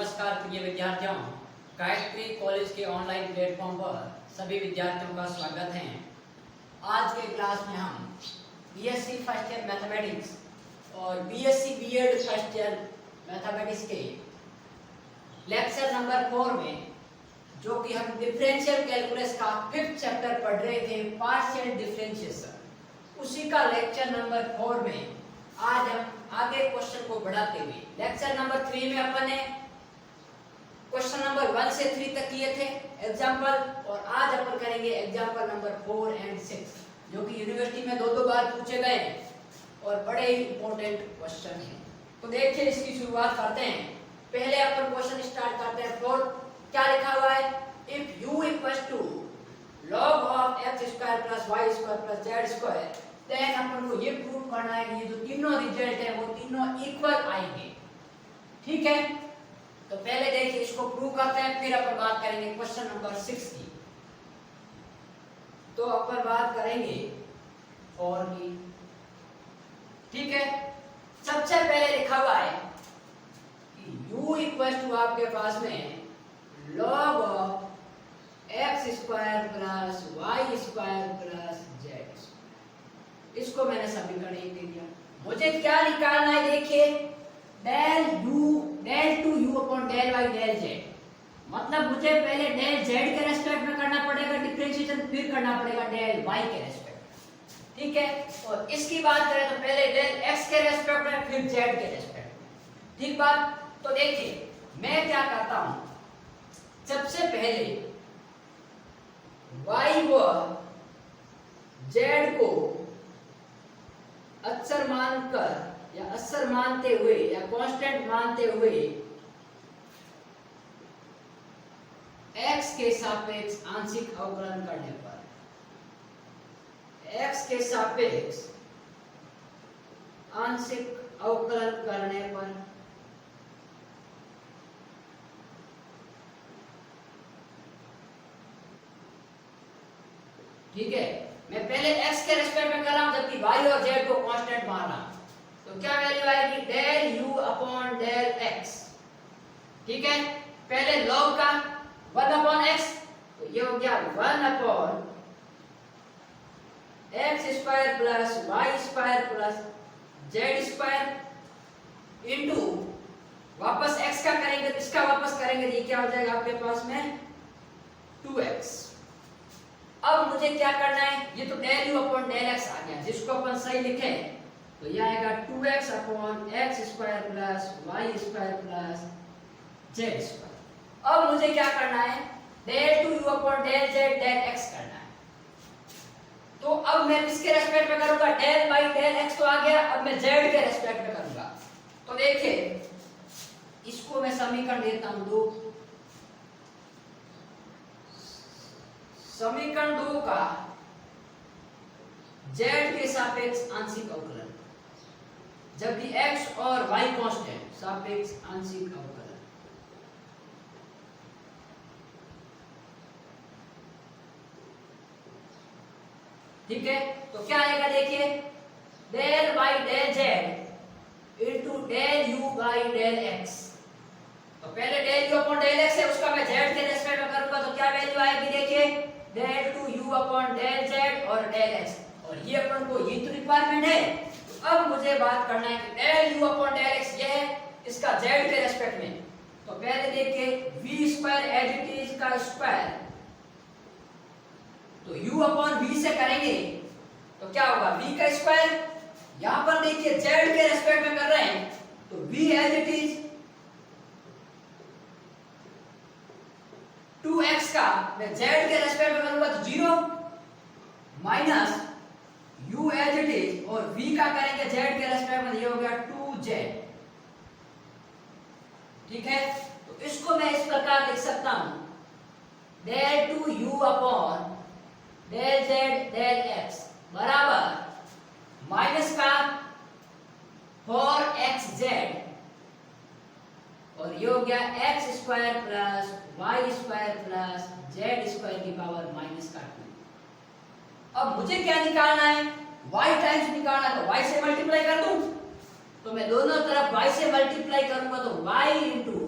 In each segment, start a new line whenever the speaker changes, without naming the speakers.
नमस्कार प्रिय विद्यार्थियों, गायत्री कॉलेज के ऑनलाइन प्लेटफॉर्म पर सभी विद्यार्थियों का स्वागत है। आज के क्लास में हम बीएससी फर्स्ट ईयर मैथमेटिक्स और BSc BEd first year mathematics के लेक्चर नंबर 4 में, जो कि हम डिफरेंशियल कैलकुलस का 5th चैप्टर पढ़ रहे थे, पार्शियल डिफरेंशिएशन, उसी का लेक्चर नंबर 4 में आज हम आगे क्वेश्चन को बढ़ाते हुए लेक्चर नंबर 3 में अपन ने क्वेश्चन नंबर 1 से 3 तक किए थे एग्जाम्पल, और आज अपन करेंगे एग्जाम्पल नंबर 4 और 6, जो कि यूनिवर्सिटी में दो बार पूछे गए और बड़े ही इंपॉर्टेंट क्वेश्चन हैं। तो देखिए, इसकी शुरुआत करते हैं। पहले अपन क्वेश्चन स्टार्ट करते हैं। फोर क्या लिखा हुआ है? If u equals to log of x square plus y square plus z square, then अपन को ये प्रूव करना है कि ये जो तीनों रिजल्ट है वो तीनों इक्वल आएंगे। ठीक है, तो पहले देखिए इसको प्रूव करते हैं, फिर अपन बात करेंगे क्वेश्चन नंबर 6 की। तो अपन बात करेंगे और की, ठीक है। सबसे पहले लिखा हुआ है कि u इक्वल टू आपके पास में log of x square plus y square plus z। इसको मैंने समीकरण 1 दे दिया। मुझे क्या निकालना है? देखिए, del two you upon del Y del Z, मतलब मुझे पहले डेल जेड के रेस्पेक्ट में करना पड़ेगा डिफरेंशिएशन, फिर करना पड़ेगा डेल वाई के रेस्पेक्ट। ठीक है, और इसकी बात करें तो पहले डेल एक्स के रेस्पेक्ट में, फिर जेड के रेस्पेक्ट में। ठीक बात। तो देखिए मैं क्या करता हूं, सबसे पहले वाई व जेड को अक्षर मानकर या अक्षर मानते हुए या कांस्टेंट मानते हुए x के सापेक्ष आंशिक अवकलन करने पर, x के सापेक्ष आंशिक अवकलन करने पर ठीक है, मैं पहले x के रेस्पेक्ट में कर रहा हूं, जबकि y और z को कांस्टेंट मान रहा हूं। तो क्या वैल्यू आएगी? Del u upon del x। ठीक है, पहले log का 1 अपॉन x, तो ये हो गया 1 upon x square plus y square plus z square into वापस x का करेंगे तो इसका वापस करेंगे, ये क्या हो जाएगा आपके पास में 2x। अब मुझे क्या करना है? ये तो del u upon del x आ गया, जिसको अपन सही लिखें तो ये आएगा 2x upon x square plus y square plus z square. अब मुझे क्या करना है? Del two u upon del z del x करना है। तो अब मैं किसके रेस्पेक्ट में करूंगा? डेल बाई डेल x तो आ गया, अब मैं z के रेस्पेक्ट में करूंगा। तो देखिए इसको मैं समीकरण देता हूं 2। समीकरण 2 का z के सापेक्ष आंशिक अवकलन, जबकि x और y कांस्टेंट, सापेक्ष आंशिक अवकलन। ठीक है, तो क्या आएगा? देखिए, del by del z into del u by del x। तो पहले del u upon del x है, उसका मैं z के रेस्पेक्ट में करूंगा, तो क्या वैल्यू आएगी? देखिए, del two u upon del z और डेल x, और ये अपन को ये तो रिक्वायरमेंट है। तो अब मुझे बात करना है कि del u upon del x ये है, इसका z के रेस्पेक्ट में। तो पहले देखिए v square as it is का स्क्वायर, तो u अपॉन v से करेंगे तो क्या होगा? v का स्क्वायर। यहां पर देखिए z के रेस्पेक्ट में कर रहे हैं, तो v as it is 2x का मैं z के रेस्पेक्ट में करूंगा तो 0 minus u as it is, और v का करेंगे z के रेस्पेक्ट में, ये हो गया 2z। ठीक है, तो इसको मैं इस प्रकार लिख सकता हूं, del two u upon del z del x बराबर माइनस का 4xz, और ये हो गया x square plus y square plus z square की पावर माइनस का 2। अब मुझे क्या निकालना है? y टाइम्स निकालना, तो y से मल्टीप्लाई कर दूं, तो मैं दोनों तरफ y से मल्टीप्लाई करूंगा तो y into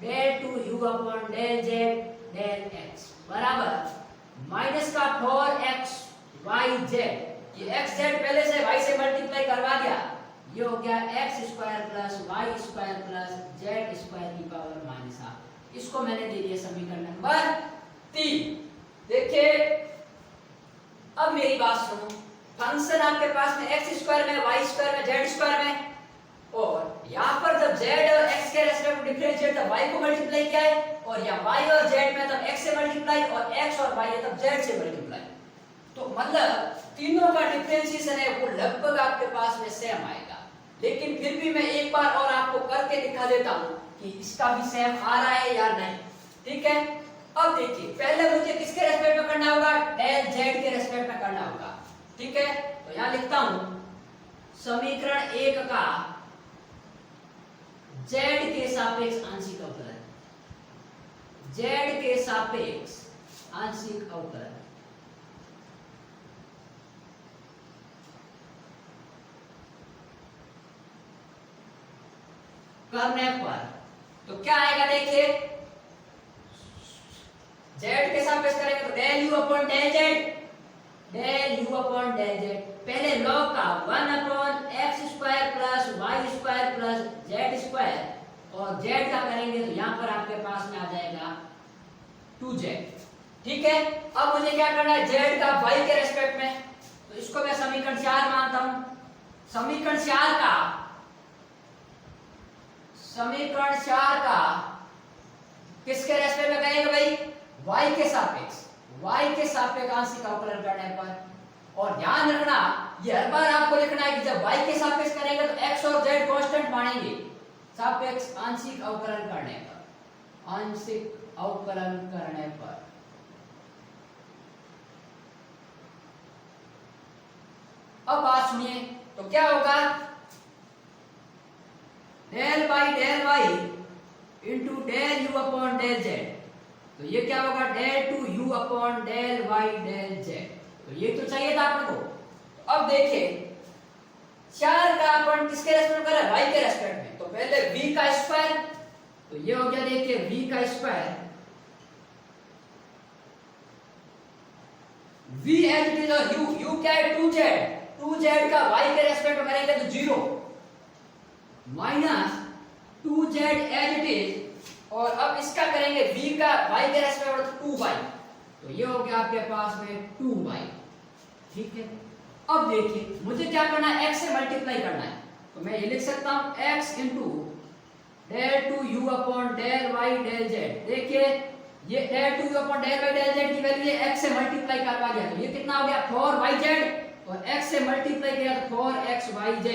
del two you upon del z del x बराबर माइनस का 4x y z, ये x z पहले से y से मल्टीप्लाई करवा दिया, ये हो गया x square plus y square plus z square की पावर माइनस हाफ। इसको मैंने दे दिया समीकरण नंबर 3। देखिए अब मेरी बात सुनो, फंक्शन आपके पास में x स्क्वायर में y स्क्वायर में z स्क्वायर में, और यहाँ पर जब z और x के रेस्पेक्ट में डिफरेंशिएट तब y को मल्टीप्लाई किया है, और यहाँ y और z में तब x से मल्टीप्लाई, और x और y है तब z से मल्टीप्लाई। तो मतलब तीनों का डिफरेंशिएशन है वो लगभग आपके पास में सेम आएगा, लेकिन फिर भी मैं एक बार और आपको करके दिखा देता हूँ कि इसका भी सेम आ रहा है या नहीं। ठीक है, अब देखिए पहले मुझे किसके रेस्पेक्ट में करना होगा, डेल जेड के रेस्पेक्ट में करना होगा। ठीक है, तो यहाँ लिखता हूँ समीकरण 1 का जेड के सापेक्ष आंशिक अवकलन, जेड के सापेक्ष आंशिक अवकलन करने पर तो क्या आएगा, देखिए z के सापेक्ष करेंगे तो del u upon del z, del u upon del z, पहले लॉग का 1 upon x square plus y square plus z square, और z का करेंगे तो यहाँ पर आपके पास में आ जाएगा 2z। ठीक है, अब मुझे क्या करना है, z का y के रेस्पेक्ट में, तो इसको मैं समीकरण 4 मानता हूं। समीकरण 4 का किसके रेस्पेक्ट में करेंगे भाई, y के सापेक्ष, y के सापेक्ष आंशिक अवकलन करने पर। और ध्यान रखना ये हर बार आपको लिखना है कि जब y के सापेक्ष करेंगे तो x और z कांस्टेंट मानेंगे, सापेक्ष आंशिक अवकलन करने पर, आंशिक अवकलन करने पर। अब बात सुनिए, तो क्या होगा, del y into del u upon del z, तो ये क्या होगा, del two you upon del Y del z. तो ये तो चाहिए था आपको। तो अब देखिए 4 का अपन किसके रेस्पेक्ट में कर रहे हैं, y के रेस्पेक्ट में, तो पहले v का स्क्वायर, तो ये हो गया देखिए v का square, v as it is, और u क्या है 2z का y के रेस्पेक्ट में करेंगे तो 0 minus 2z as it is, और अब इसका करेंगे v का y के रेस्पेक्ट में तो 2y, तो ये हो गया आपके पास में 2y। ठीक है, अब देखिए मुझे क्या करना है, x से मल्टीप्लाई करना है, तो मैं ये लिख सकता हूं x into del two you upon del Y del z. देखिए ये del two you upon del Y del z की वैल्यू है, x से मल्टीप्लाई करवा दिया तो ये कितना हो गया 4yz, और x से मल्टीप्लाई किया तो 4xyz,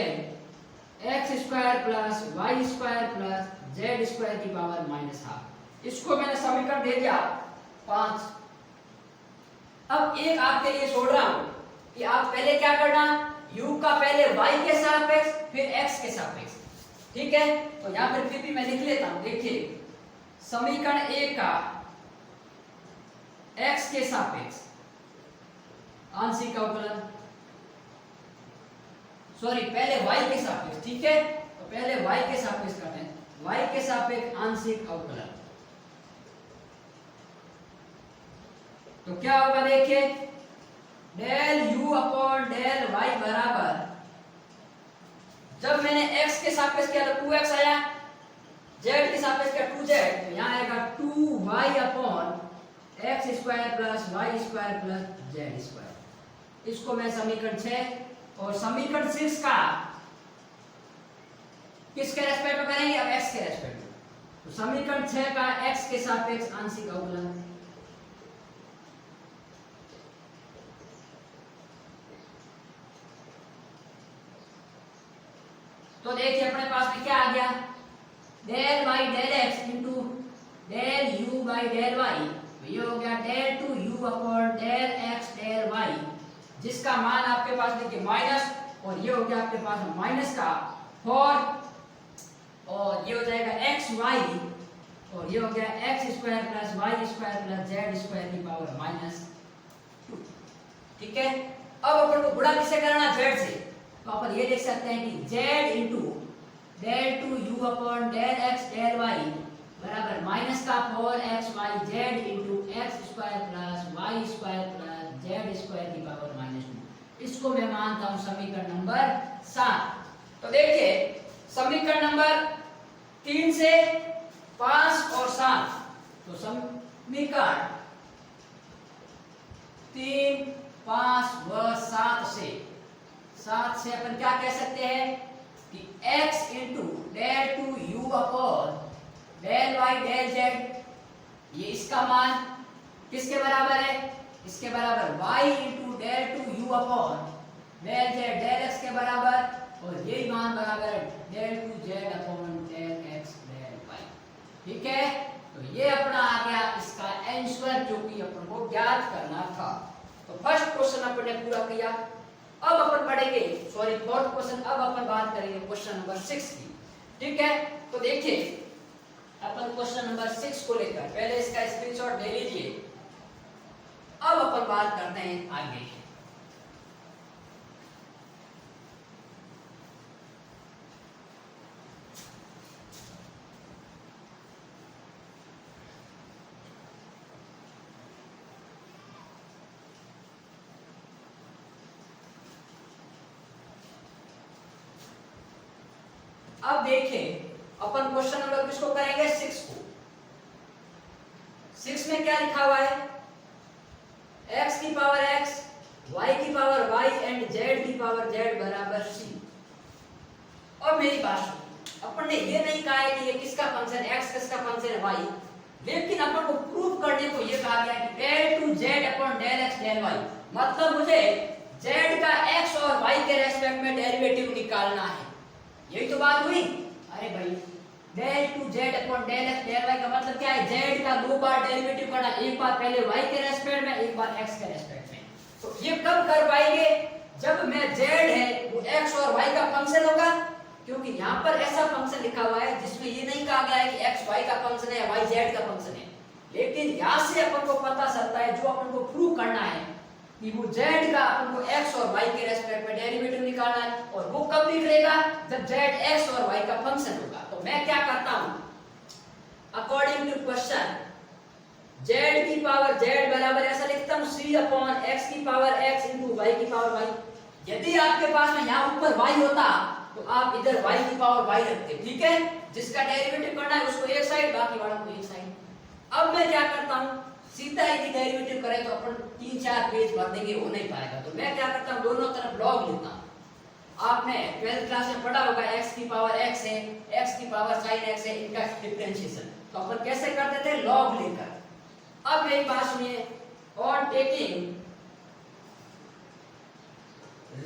x square plus y square plus z square की पावर माइनस हाफ। इसको मैंने समीकरण दे दिया 5। अब एक आपके लिए छोड़ रहा हूं कि आप पहले क्या करना, u का पहले y के सापेक्ष फिर x के सापेक्ष। ठीक है, तो यहां पर फिर भी मैं लिख लेता हूं। देखिए समीकरण 1 का x के सापेक्ष आंशिक अवकलन, सॉरी पहले y के सापेक्ष। ठीक है, तो पहले y के सापेक्ष करते हैं, y के सापेक्ष आंशिक अवकलन, तो क्या होगा देखिए del u upon del y बराबर, जब मैंने x के सापेक्ष किया तो 2x आया, z के सापेक्ष किया 2z, तो यहाँ आएगा 2y upon x square plus y square plus z square. इसको मैं समीकरण 6 और समीकरण 6 का किसके रेस्पेक्ट में करेंगे, अब x के रेस्पेक्ट में, तो समीकरण 6 का x के सापेक्ष आंशिक अवकलन, तो देखिए अपने पास में क्या आ गया, del Y del x into del u by del y, तो ये हो गया del two you upon del x del y, जिसका मान आपके पास देखिए माइनस, और ये हो गया आपके पास माइनस का 4, और ये हो जाएगा एक्स वाई, और ये हो गया x square plus y square plus z square की पावर माइनस 2। ठीक है, अब अपन को गुणा किससे करना, जेड से, तो अपन ये लिख सकते हैं कि z into del two you upon del x del y बराबर माइनस का 4xyz into x square plus y square plus z square की पावर -2। इसको मैं मानता हूं समीकरण नंबर 7। तो देखिए समीकरण नंबर 3 से 5 और 7, तो समीकरण 3, 5 व 7 से अपन क्या कह सकते हैं कि x into del two you upon del Y del z, ये इसका मान किसके बराबर है, इसके बराबर y into del two you upon del z del x के बराबर, और यही मान बराबर है del two Z upon del x del y। ठीक है, तो ये अपना आ गया इसका आंसर जो कि अपन को ज्ञात करना था। तो फर्स्ट क्वेश्चन अपन ने पूरा किया। अब अपन पढ़ेंगे फोर्थ क्वेश्चन, अब अपन बात करेंगे क्वेश्चन नंबर 6 की। ठीक है, तो देखिए अपन क्वेश्चन नंबर 6 को लेकर पहले इसका स्क्रीनशॉट ले लीजिए। अब अपन बात करते हैं आगे। अब देखें अपन क्वेश्चन नंबर किसको करेंगे, 6 को। 6 में क्या लिखा हुआ है, x की पावर x, y की पावर y एंड z की पावर z बराबर c। और मेरी बात सुनो, अपन ने ये नहीं कहा है कि ये किसका फंक्शन x किसका फंक्शन y, लेकिन अपन को प्रूव करने को ये कहा गया कि del two z upon del x del y, मतलब मुझे z का x और y के रेस्पेक्ट में डेरिवेटिव निकालना है। यही तो बात हुई। अरे भाई del two Z upon del x del y का मतलब क्या है, जेड का 2 बार डेरिवेटिव करना, एक बार पहले y के रेस्पेक्ट में, एक बार x के रेस्पेक्ट में। तो ये कब कर पाएंगे, जब मैं जेड है वो x और y का फंक्शन होगा, क्योंकि यहाँ पर ऐसा फंक्शन लिखा हुआ है जिसमें ये नहीं कहा गया है कि x y का फंक्शन है y z का फंक्शन है, लेकिन यहाँ से अपन को पता चलता है जो अपन को प्रूव करना है कि वो z का अपन को x और y के रेस्पेक्ट में डेरिवेटिव निकालना है, और वो कब निकलेगा, जब z x और y का फंक्शन होगा। तो मैं क्या करता हूं, अकॉर्डिंग टू क्वेश्चन z की पावर z बराबर ऐसा लिखता हूं c अपॉन x की पावर x इंटू y की पावर y। यदि आपके पास में यहाँ ऊपर y होता तो आप इधर y की पावर y रखते, ठीक है, जिसका डेरिवेटिव करना है उसको एक साइड, बाकी वाला को एक साइड। अब मैं क्या करता हूं, सीधा यदि डेरिवेटिव करें तो अपन 3-4 पेज भर देंगे, हो नहीं पाएगा। तो मैं क्या करता हूं, दोनों तरफ लॉग लेता हूं। आपने 12th क्लास में पढ़ा होगा x की पावर x है, x की पावर sin x है, इनका डिफरेंशिएशन। तो अपन कैसे करते थे, लॉग लेकर। अब मेरी बात सुनिए, on taking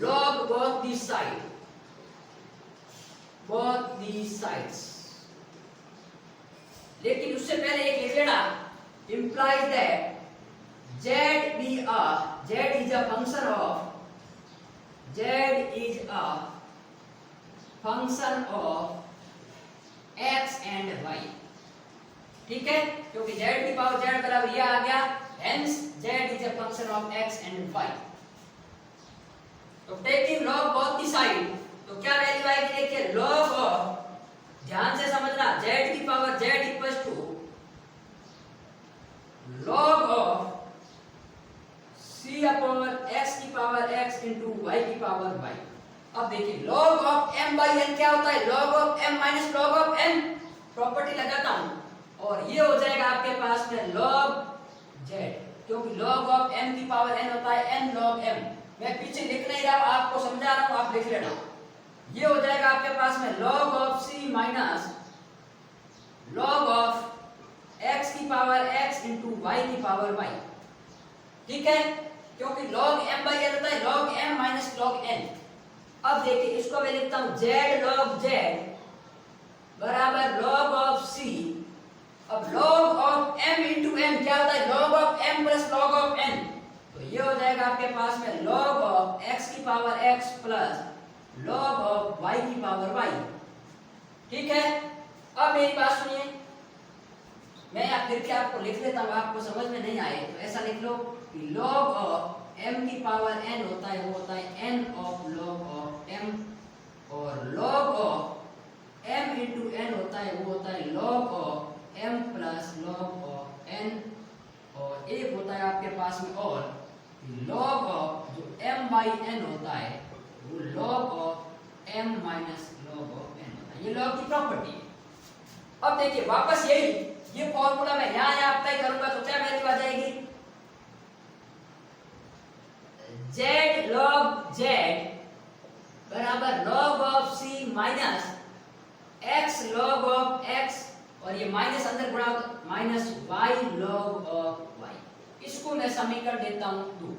log both the sides, लेकिन उससे पहले एक लिख लेना, implies that z is a function of x and y। ठीक है, क्योंकि z की पावर z बराबर ये आ गया, hence z is a function of x and y। तो taking log both the side, तो क्या वैल्यू आएगी, देखिए log ऑफ, ध्यान से समझना, z की पावर z equals to log of c upon x की पावर x इंटू y की पावर y। अब देखिए log of m by n क्या होता है, log of m minus log of n। Property लगाता हूं और ये हो जाएगा आपके पास में log z, क्योंकि log ऑफ m की पावर n होता है n log m। मैं पीछे लिख नहीं रहा हूं, आपको समझा रहा हूं, आप लिख लेना। ये हो जाएगा आपके पास में log of c minus log of x की पावर x इंटू y की पावर y। ठीक है, क्योंकि log m by n होता है log m minus log n। अब देखिए इसको मैं लिखता हूं z log z बराबर log ऑफ c। अब log of m into n क्या होता है, log of m plus log of n। तो ये हो जाएगा आपके पास में log ऑफ x की power x plus log of y की पावर y। ठीक है, अब मेरी बात सुनिए, मैं आप फिर के आपको लिख लेता हूं, आपको समझ में नहीं आए तो ऐसा लिख लो कि log ऑफ m की पावर n होता है, वो होता है n of log of m, और log of m into n होता है, वो होता है log of m log of n, और एक होता है आपके पास में और लॉग ऑफ जो m बाई n होता है वो log of m minus log of n होता है। ये लॉग की प्रॉपर्टी है। अब देखिए वापस यही ये फॉर्मूला मैं यहाँ अप्लाई करूंगा तो क्या वैल्यू आ जाएगी, z log z बराबर log of c minus x log of x, और ये माइनस अंदर गुणा minus y log of y। इसको मैं समीकरण देता हूं 2,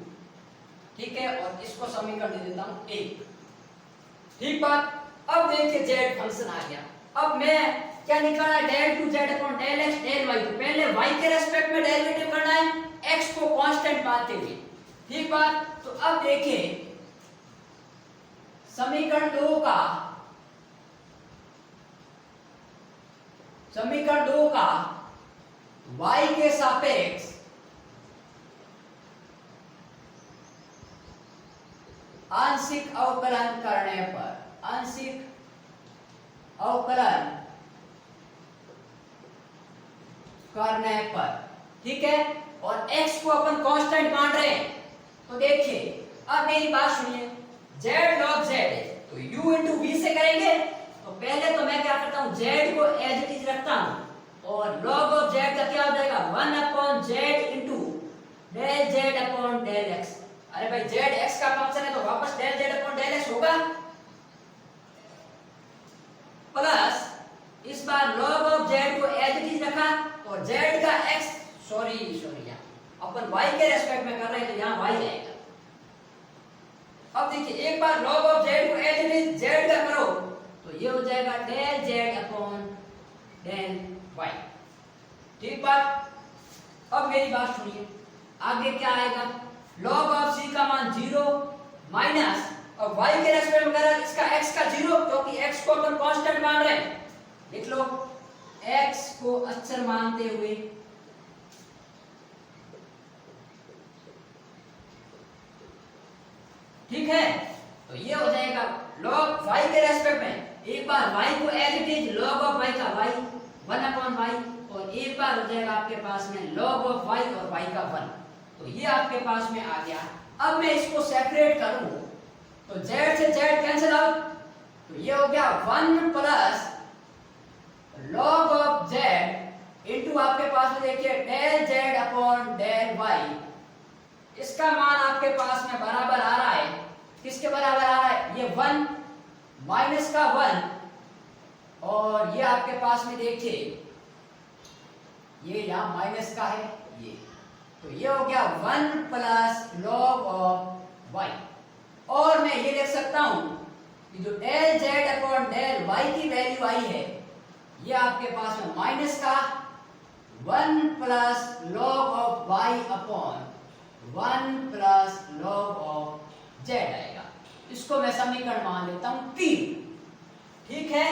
ठीक है, और इसको समीकरण दे देता हूं 1। ठीक बात। अब देखिए z फंक्शन आ गया। अब मैं क्या निकालना, del two z upon del x del y। तो पहले y के रेस्पेक्ट में डेरिवेटिव करना है x को कांस्टेंट मानते हुए। ठीक बात। तो अब देखिए समीकरण 2 का y के सापेक्ष आंशिक अवकलन करने पर, आंशिक अवकलन करने पर, ठीक है, और x को अपन कांस्टेंट मान रहे हैं। तो देखिए अब मेरी बात सुनिए, z log z है तो u into v से करेंगे। तो पहले तो मैं क्या करता हूं, z को एज इट इज रखता हूं और log ऑफ z का क्या हो जाएगा 1 upon z into del z upon del x। अरे भाई z x का फंक्शन है तो वापस del z upon del x होगा, प्लस इस बार log ऑफ z को एज इट इज रखा और z का x सॉरी यहाँ अपन y के रेस्पेक्ट में कर रहे हैं तो यहाँ y आएगा। अब देखिए एक बार log ऑफ z को एज इट इज z का करो तो ये हो जाएगा del z upon del y। ठीक बात। अब मेरी बात सुनिए, आगे क्या आएगा, log ऑफ c का मान 0 माइनस, और y के रेस्पेक्ट में कर इसका x का 0 क्योंकि x को अपन कांस्टेंट मान रहे हैं। लिख लो x को अक्षर मानते हुए ठीक है। तो ये हो जाएगा log y के रेस्पेक्ट में, एक बार y को as it is log of y का y 1 अपॉन y, और एक बार हो जाएगा आपके पास में log ऑफ y और y का 1। तो ये आपके पास में आ गया। अब मैं इसको सेपरेट करूं तो z से z कैंसिल आउट, तो ये हो गया 1 plus log of z into आपके पास में देखिए del z upon del y। इसका मान आपके पास में बराबर आ रहा है, किसके बराबर आ रहा है, ये 1 माइनस का 1, और ये आपके पास में देखिए ये यहां माइनस का है ये, तो ये हो गया 1 प्लस log ऑफ y। और मैं ये लिख सकता हूं कि जो del z upon del y की वैल्यू आई है ये आपके पास में माइनस का 1 plus log of y upon 1 plus log of z आएगा। इसको मैं समीकरण मान लेता हूं 3। ठीक है।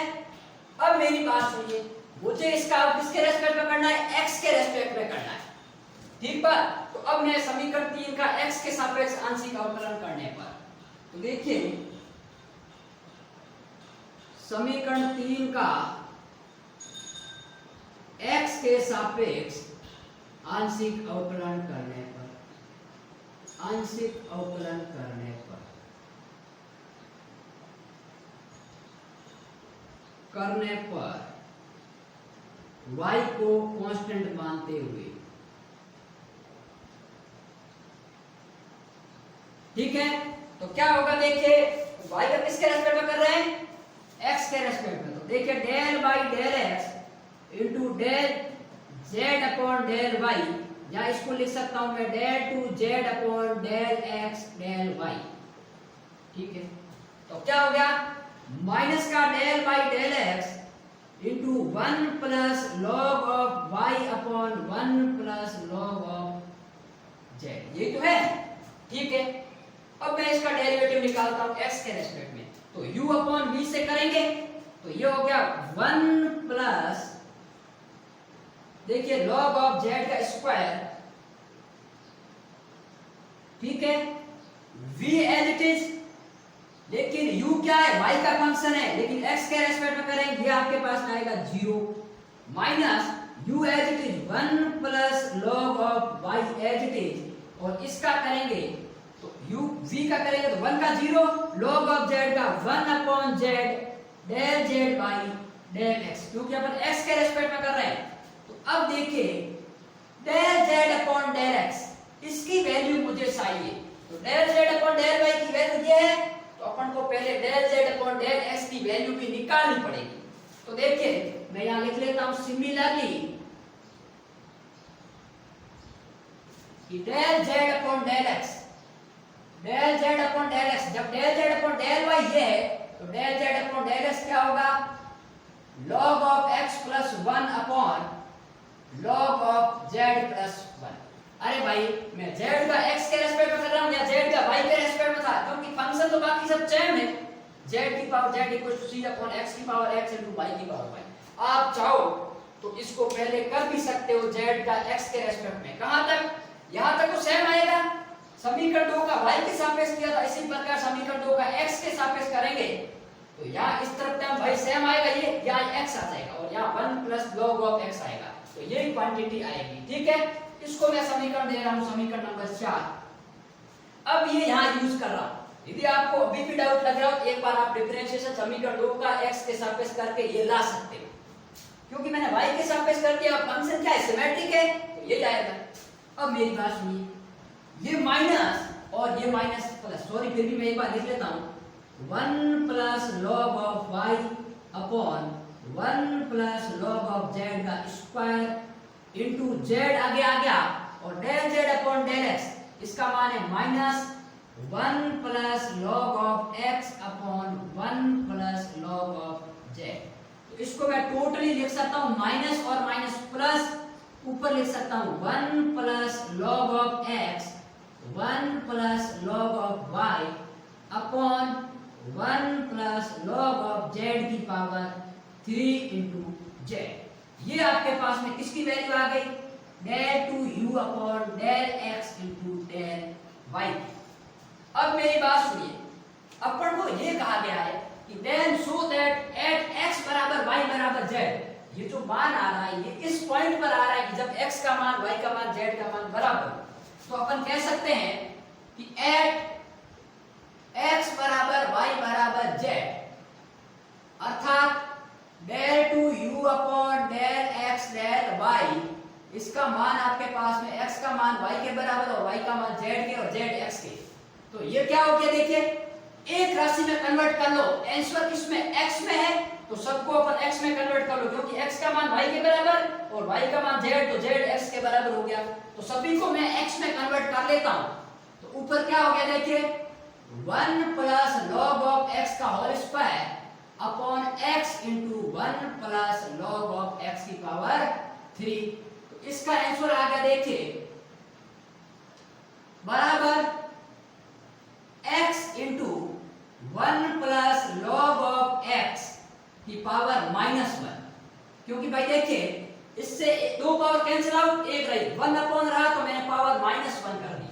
अब मेरी बात सुनिए, मुझे इसका किसके रेस्पेक्ट में करना है, x के रेस्पेक्ट में करना है। ठीक है। तो अब मैं समीकरण 3 का x के सापेक्ष आंशिक अवकलन करने पर, तो देखिए समीकरण 3 का x के सापेक्ष आंशिक अवकलन करने पर, आंशिक अवकलन करने पर y को कांस्टेंट मानते हुए, ठीक है। तो क्या होगा देखिए, y का किसके रेस्पेक्ट में कर रहे हैं, x के रेस्पेक्ट में। तो देखिए del by del x into del z upon del y, या इसको लिख सकता हूं मैं del two z upon del x del y। ठीक है। तो क्या हो गया, माइनस का del by del x into 1 plus log of y upon 1 plus log of z, ये तो है। ठीक है। अब मैं इसका डेरिवेटिव निकालता हूं x के रेस्पेक्ट में, तो u अपॉन v से करेंगे तो ये हो गया 1 प्लस देखिए log ऑफ z का स्क्वायर, ठीक है, v एज इट इज, लेकिन u क्या है, y का फंक्शन है, लेकिन x के रेस्पेक्ट में करेंगे ये आपके पास आएगा 0 minus u as it is 1 plus log of y as it is, और इसका करेंगे तो u v का करेंगे तो 1 का 0, log ऑफ z का 1 upon z del z by del x, क्योंकि अपन x के रेस्पेक्ट में कर रहे हैं। तो अब देखिए del z upon del x, इसकी वैल्यू मुझे चाहिए। तो del z upon del y की वैल्यू ये है, तो अपन को पहले del z upon del x की वैल्यू भी निकालनी पड़ेगी। तो देखिए मैं यहां लिख लेता हूं सिमिलरली कि del z upon del x, del z upon del x, जब del z upon del y ये है तो del z upon del x क्या होगा, log of x plus 1 upon log of z plus 1। अरे भाई मैं z का x के रेस्पेक्ट में कर रहा हूं या z का y के रेस्पेक्ट में था, क्योंकि फंक्शन तो बाकी सब सेम है, z की पावर z equal to c upon x की पावर x इनटू y की पावर y। आप चाहो तो इसको पहले कर भी सकते हो z का x के रेस्पेक्ट में, कहां तक, यहां तक तो सेम आएगा। समीकरण 2 का y के सापेक्ष किया था, इसी प्रकार समीकरण 2 का x के सापेक्ष करेंगे तो यहां इस तरफ टर्म भाई सेम आएगा, ये यहां x आ जाएगा और यहां 1 प्लस log ऑफ x आएगा, तो ये क्वांटिटी आएगी। ठीक है, इसको मैं समीकरण दे रहा हूं, समीकरण नंबर 4। अब ये यहां यूज कर रहा हूं, यदि आपको अभी भी डाउट लग रहा हो तो एक बार आप डिफरेंशिएशन समीकरण 2 का x के सापेक्ष करके ये ला सकते हो, क्योंकि मैंने y के सापेक्ष कर दिया, फंक्शन क्या है, सिमेट्रिक है, तो ये आएगा। अब मेरी बात सुनिए, ये माइनस और ये माइनस प्लस, सॉरी फिर भी मैं एक बार लिख लेता हूं, 1 plus log of y upon 1 plus log of z का स्क्वायर इनटू z आगे आ गया और del z upon del x, इसका मान है minus 1 plus log of x upon 1 plus log of z। तो इसको मैं टोटली लिख सकता हूं माइनस और माइनस प्लस, ऊपर लिख सकता हूं 1 plus log of x 1 plus log of y upon 1 plus log of z की पावर 3 इंटू z। ये आपके पास में किसकी वैल्यू आ गई, del two u upon del x into del y। अब मेरी बात सुनिए, अपन को ये कहा गया है कि then so that at x बराबर y बराबर z, ये जो मान आ रहा है ये इस पॉइंट पर आ रहा है कि जब x का मान y का मान z का मान बराबर, तो अपन कह सकते हैं कि एट x बराबर y बराबर z, अर्थात del two u upon del x del y, इसका मान आपके पास में x का मान y के बराबर और y का मान z के और z x के। तो ये क्या हो गया, देखिए एक राशि में कन्वर्ट कर लो, आंसर किसमें, x में है तो सबको अपन x में कन्वर्ट कर लो, क्योंकि x का मान y के बराबर और y का मान z, तो z x के बराबर हो गया। तो सभी को मैं x में कन्वर्ट कर लेता हूं, तो ऊपर क्या हो गया, देखिए 1 प्लस log ऑफ x का whole square upon x into 1 plus log of x की पावर 3। तो इसका आंसर आ गया, देखिए बराबर x into 1 plus log of x की पावर -1, क्योंकि भाई देखिए इससे दो पावर कैंसिल आउट, एक रही 1 अपॉन रहा तो मैंने पावर -1 कर दी।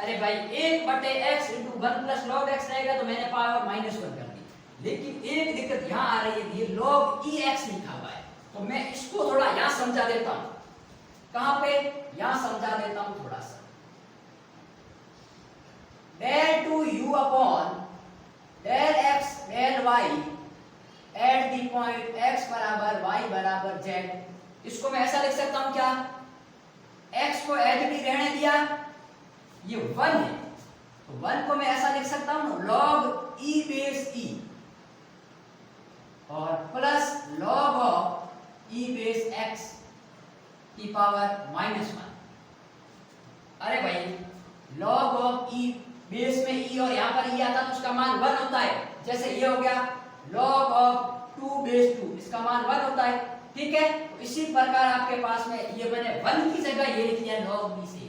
अरे भाई 1 बटे x into 1 plus log x रहेगा तो मैंने पावर -1 कर दी। लेकिन एक दिक्कत यहाँ आ रही है, ये log ex लिखा हुआ है, तो मैं इसको थोड़ा यहाँ समझा देता हूँ। कहाँ पे, यहाँ समझा देता हूँ थोड़ा सा। Del two u upon del x del y at the point x बराबर y बराबर z, इसको मैं ऐसा लिख सकता हूँ क्या, x को एज इट इज रहने दिया, ये 1 है तो 1 को मैं ऐसा लिख सकता हूँ log e बेस e और plus log of e base x की पावर -1। अरे भाई log ऑफ e बेस में e और यहाँ पर e आता तो उसका मान 1 होता है, जैसे ये हो गया log ऑफ 2 बेस 2, इसका मान 1 होता है। ठीक है, तो इसी प्रकार आपके पास में ये मैंने 1 की जगह ये लिख दिया log b से।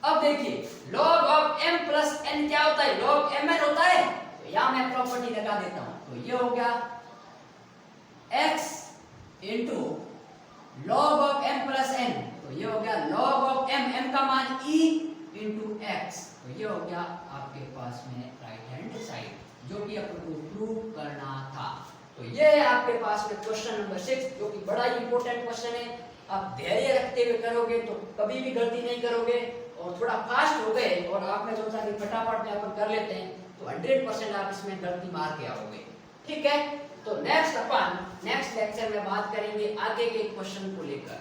अब देखिए log of m plus n क्या होता है, log mn होता है, तो यहाँ मैं प्रॉपर्टी लगा देता हूँ, तो ये हो गया x into log of m plus n, तो ये हो गया log ऑफ m का मान e इंटू x, तो ये हो गया आपके पास में राइट हैंड साइड, जो कि अपन को प्रूव करना था। तो ये है आपके पास में क्वेश्चन नंबर 6, जो कि बड़ा ही इंपॉर्टेंट क्वेश्चन है। आप धैर्य रखते हुए करोगे तो कभी भी गलती नहीं करोगे, और थोड़ा फास्ट हो गए और आपने सोचा कि फटाफट में अपन कर लेते हैं तो 100% आप इसमें गलती मार के आओगे। ठीक है, तो नेक्स्ट लेक्चर में बात करेंगे आगे के क्वेश्चन को लेकर।